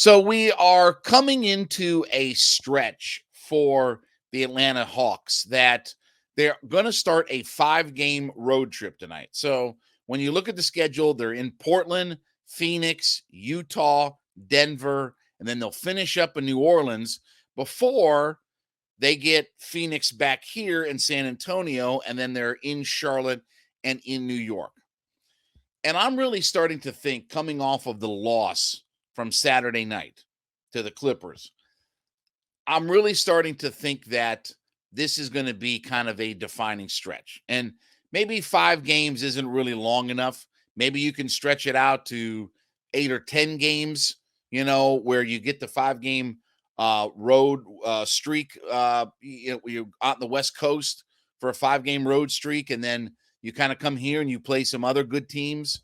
So we are coming into a stretch for the Atlanta Hawks that they're going to start a 5-game road trip tonight. So when you look at the schedule, they're in Portland, Phoenix, Utah, Denver, and then they'll finish up in New Orleans before they get Phoenix back here in San Antonio, and then they're in Charlotte and in New York. And I'm really starting to think, coming off of the loss from Saturday night to the Clippers, I'm really starting to think that this is going to be kind of a defining stretch. And maybe 5 games isn't really long enough. Maybe you can stretch it out to 8 or 10 games, where you get the 5-game road streak. You're out on the West Coast for a 5-game road streak, and then you kind of come here and you play some other good teams.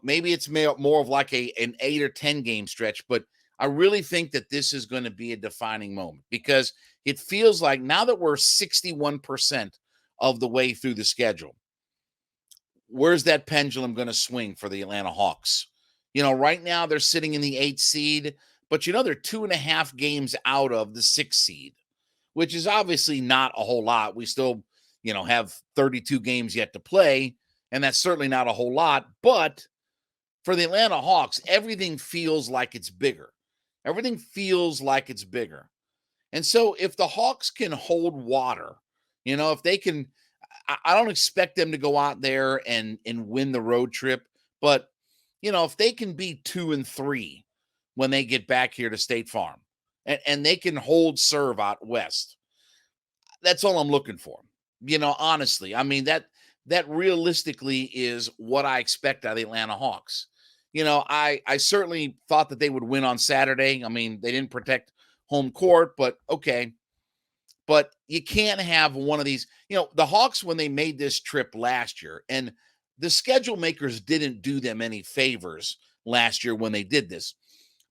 Maybe it's more of like an 8 or 10 game stretch, but I really think that this is going to be a defining moment because it feels like now that we're 61% of the way through the schedule, where's that pendulum going to swing for the Atlanta Hawks? Right now they're sitting in the 8th seed, but they're 2.5 games out of the 6th seed, which is obviously not a whole lot. We still, have 32 games yet to play, and that's certainly not a whole lot. But for the Atlanta Hawks, everything feels like it's bigger. Everything feels like it's bigger. And so if the Hawks can hold water, if they can, I don't expect them to go out there and win the road trip, but if they can be 2-3 when they get back here to State Farm and they can hold serve out west, that's all I'm looking for. Honestly, I mean that realistically is what I expect out of the Atlanta Hawks. I certainly thought that they would win on Saturday. I mean, they didn't protect home court, but okay. But you can't have one of these. The Hawks, when they made this trip last year, and the schedule makers didn't do them any favors last year when they did this.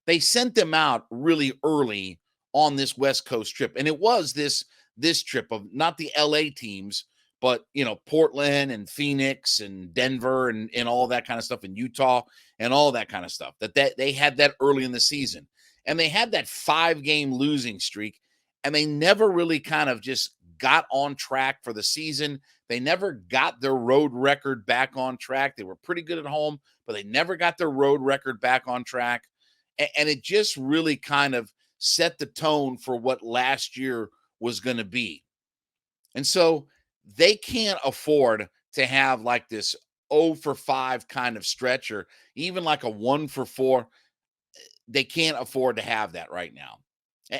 They sent them out really early on this West Coast trip. And it was this trip of not the LA teams, but Portland and Phoenix and Denver and all that kind of stuff, in Utah and all that kind of stuff, that they had that early in the season. And they had that 5-game losing streak, and they never really kind of just got on track for the season. They never got their road record back on track. They were pretty good at home, but they never got their road record back on track. And it just really kind of set the tone for what last year was going to be. And so they can't afford to have like this 0-for-5 kind of stretch, or even like a 1-for-4. They can't afford to have that right now.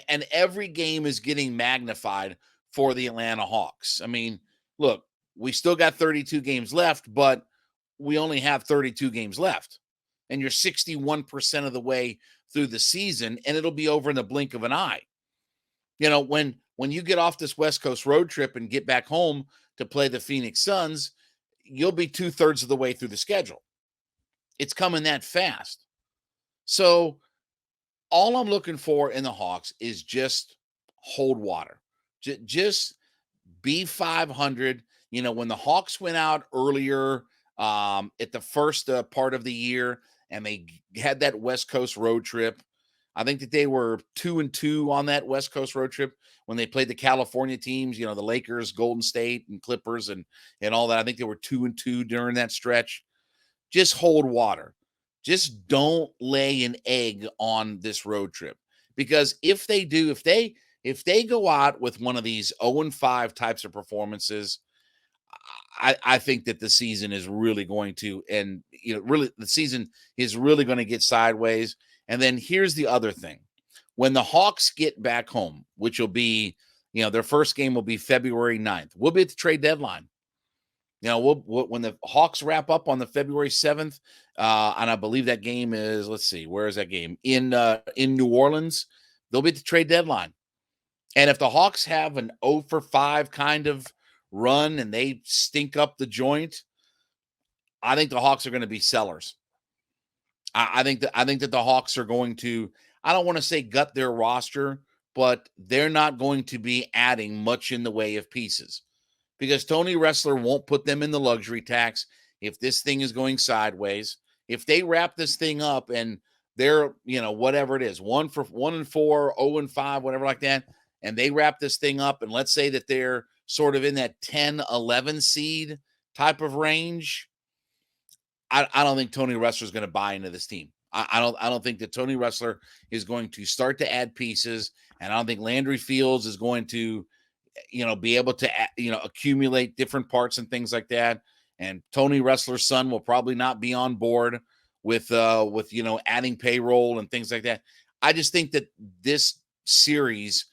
And every game is getting magnified for the Atlanta Hawks. I mean, look, we still got 32 games left, but we only have 32 games left. And you're 61% of the way through the season, and it'll be over in the blink of an eye. When you get off this West Coast road trip and get back home to play the Phoenix Suns, you'll be 2/3 of the way through the schedule. It's coming that fast. So all I'm looking for in the Hawks is just hold water. Just be 500. When the Hawks went out earlier at the first part of the year and they had that West Coast road trip, I think that they were 2-2 on that West Coast road trip when they played the California teams, the Lakers, Golden State, and Clippers and all that. I think they were 2-2 during that stretch. Just hold water. Just don't lay an egg on this road trip, because if they do, if they go out with one of these 0-5 types of performances, I think that the season is really going to, and really the season is really going to get sideways. And then here's the other thing: when the Hawks get back home, which will be, their first game will be February 9th. We'll be at the trade deadline. We'll when the Hawks wrap up on the February 7th, and I believe that game is, let's see, where is that game? In New Orleans. They'll be at the trade deadline. And if the Hawks have an 0-for-5 kind of run and they stink up the joint, I think the Hawks are going to be sellers. I think that the Hawks are going to, I don't want to say gut their roster, but they're not going to be adding much in the way of pieces, because Tony Ressler won't put them in the luxury tax if this thing is going sideways. If they wrap this thing up and they're, whatever it is, 1-4, 0-5, whatever like that, and they wrap this thing up, and let's say that they're sort of in that 10-11 seed type of range, I don't think Tony Ressler is going to buy into this team. I don't think that Tony Ressler is going to start to add pieces, and I don't think Landry Fields is going to, be able to, accumulate different parts and things like that. And Tony Ressler's son will probably not be on board with adding payroll and things like that. I just think that this series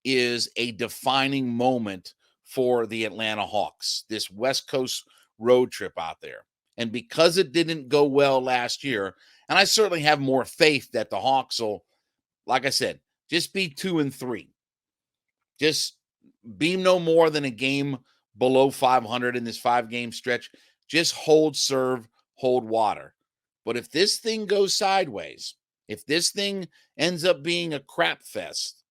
is a defining moment for the Atlanta Hawks, this West Coast road trip out there. And because it didn't go well last year, and I certainly have more faith that the Hawks will, like I said, just be 2-3. Just be no more than a game below 500 in this 5-game stretch. Just hold serve, hold water. But if this thing goes sideways, if this thing ends up being a crap fest,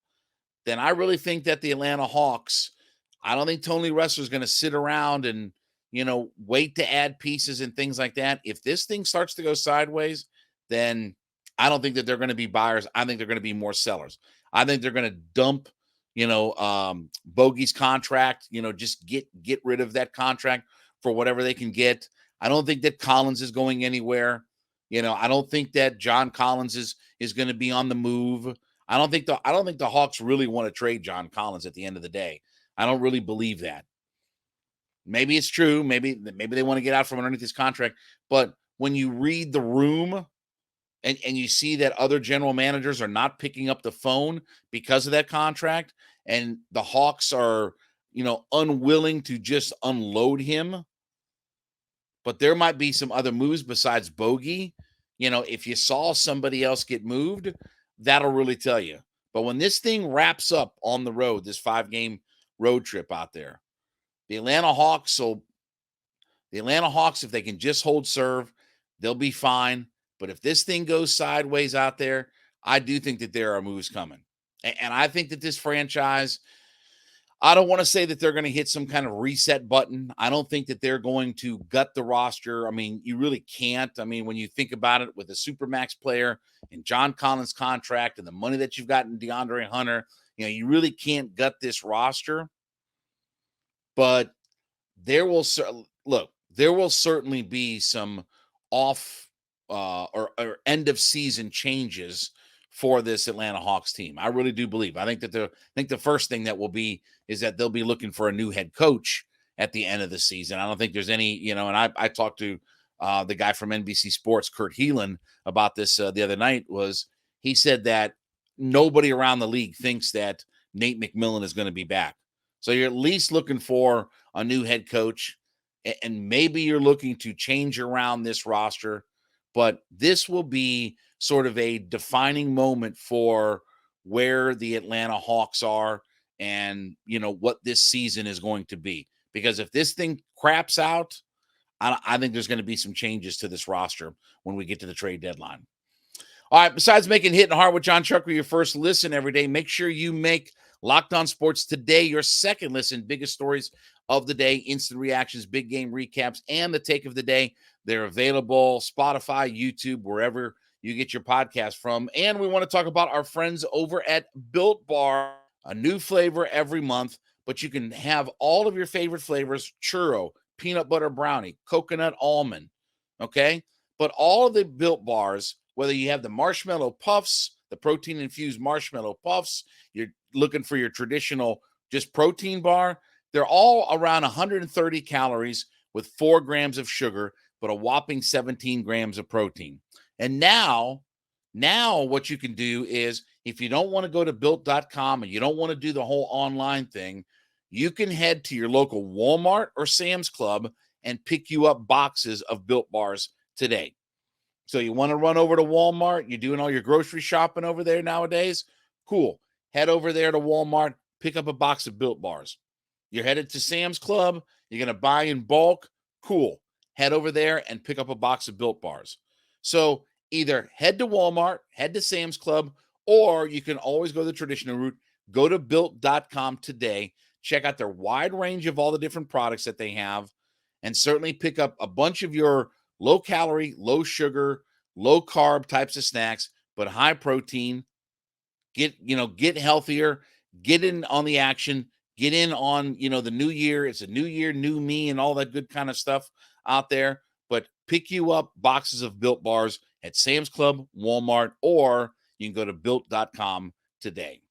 then I really think that the Atlanta Hawks, I don't think Tony Ressler is going to sit around and, wait to add pieces and things like that. If this thing starts to go sideways, then I don't think that they're going to be buyers. I think they're going to be more sellers. I think they're going to dump, Bogey's contract, just get rid of that contract for whatever they can get. I don't think that Collins is going anywhere. I don't think that John Collins is going to be on the move. I don't think the Hawks really want to trade John Collins at the end of the day. I don't really believe that. Maybe it's true. Maybe they want to get out from underneath his contract. But when you read the room and you see that other general managers are not picking up the phone because of that contract, and the Hawks are, unwilling to just unload him, but there might be some other moves besides Bogey. If you saw somebody else get moved, that'll really tell you. But when this thing wraps up on the road, this 5-game road trip out there, the Atlanta Hawks, if they can just hold serve, they'll be fine. But if this thing goes sideways out there, I do think that there are moves coming. And I think that this franchise, I don't want to say that they're going to hit some kind of reset button. I don't think that they're going to gut the roster. I mean, you really can't. I mean, when you think about it, with a Supermax player and John Collins' contract and the money that you've got in DeAndre Hunter, you really can't gut this roster. But there will certainly be some off or end of season changes for this Atlanta Hawks team. I really do believe. I think the first thing that will be is that they'll be looking for a new head coach at the end of the season. I don't think there's any, and I talked to the guy from NBC Sports, Kurt Heelan, about this the other night. He said that nobody around the league thinks that Nate McMillan is going to be back. So you're at least looking for a new head coach, and maybe you're looking to change around this roster, but this will be sort of a defining moment for where the Atlanta Hawks are and, what this season is going to be. Because if this thing craps out, I think there's going to be some changes to this roster when we get to the trade deadline. All right, besides making Hittin' Hard with Jon Chuckery your first listen every day, make sure you make Locked On Sports Today your second listen. Biggest stories of the day, instant reactions, big game recaps, and the take of the day. They're available Spotify, YouTube, wherever you get your podcast from. And we want to talk about our friends over at Built Bar, a new flavor every month, but you can have all of your favorite flavors: churro, peanut butter brownie, coconut almond, okay? But all of the Built Bars, whether you have the marshmallow puffs, the protein-infused marshmallow puffs, you're looking for your traditional just protein bar, they're all around 130 calories with 4 grams of sugar, but a whopping 17 grams of protein. And now what you can do is, if you don't want to go to Built.com and you don't want to do the whole online thing, you can head to your local Walmart or Sam's Club and pick you up boxes of Built Bars today. So you want to run over to Walmart, you're doing all your grocery shopping over there nowadays? Cool. Head over there to Walmart, pick up a box of Built Bars. You're headed to Sam's Club, you're going to buy in bulk? Cool. Head over there and pick up a box of Built Bars. So either head to Walmart, head to Sam's Club, or you can always go the traditional route. Go to Built.com today. Check out their wide range of all the different products that they have, and certainly pick up a bunch of your low-calorie, low-sugar, low-carb types of snacks but high protein. Get healthier, get in on the action, get in on, the new year. It's a new year, new me, and all that good kind of stuff out there. But pick you up boxes of Built Bars at Sam's Club, Walmart, or you can go to built.com today.